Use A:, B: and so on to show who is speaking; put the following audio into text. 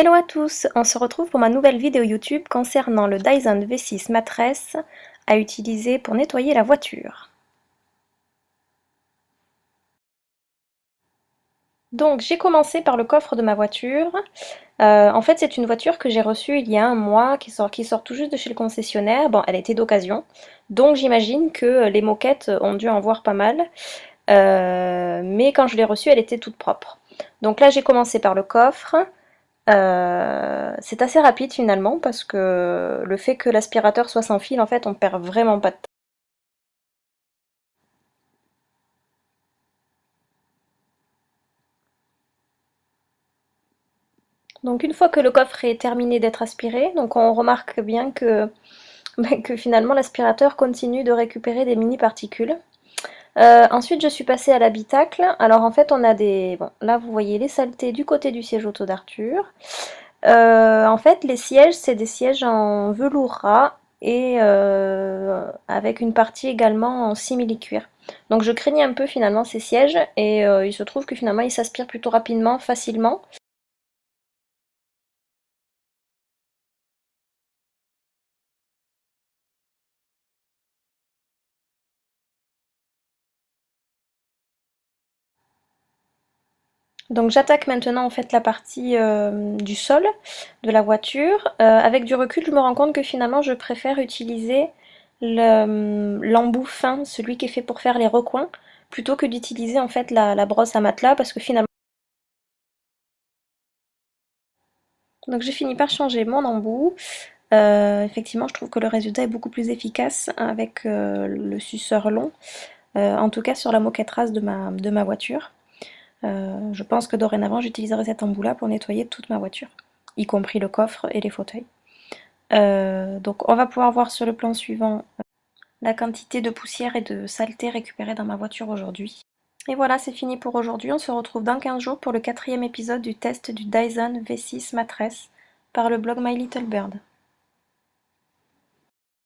A: Hello à tous, on se retrouve pour ma nouvelle vidéo YouTube concernant le Dyson V6 Mattress à utiliser pour nettoyer la voiture. Donc j'ai commencé par le coffre de ma voiture. En fait c'est une voiture que j'ai reçue il y a un mois, qui sort tout juste de chez le concessionnaire. Bon, elle était d'occasion, donc j'imagine que les moquettes ont dû en voir pas mal. Mais quand je l'ai reçue, elle était toute propre. Donc là j'ai commencé par le coffre. C'est assez rapide finalement parce que le fait que l'aspirateur soit sans fil, en fait, on perd vraiment pas de temps. Donc une fois que le coffre est terminé d'être aspiré, donc on remarque bien que, que finalement l'aspirateur continue de récupérer des mini-particules. Ensuite je suis passée à l'habitacle. Alors en fait on a des... Bon, là vous voyez les saletés du côté du siège auto d'Arthur. En fait, les sièges, c'est des sièges en velours ras et avec une partie également en simili-cuir. Donc je craignais un peu finalement ces sièges et il se trouve que finalement ils s'aspirent plutôt rapidement, facilement. Donc j'attaque maintenant en fait la partie du sol de la voiture. Avec du recul, je me rends compte que finalement je préfère utiliser l'embout fin, celui qui est fait pour faire les recoins, plutôt que d'utiliser en fait la brosse à matelas parce que finalement... Donc j'ai fini par changer mon embout. Effectivement, je trouve que le résultat est beaucoup plus efficace avec le suceur long, en tout cas sur la moquette rase de ma voiture. Je pense que dorénavant, j'utiliserai cet embout-là pour nettoyer toute ma voiture, y compris le coffre et les fauteuils. Donc on va pouvoir voir sur le plan suivant la quantité de poussière et de saleté récupérée dans ma voiture aujourd'hui. Et voilà, c'est fini pour aujourd'hui. On se retrouve dans 15 jours pour le 4e épisode du test du Dyson V6 Mattress par le blog My Little Bird.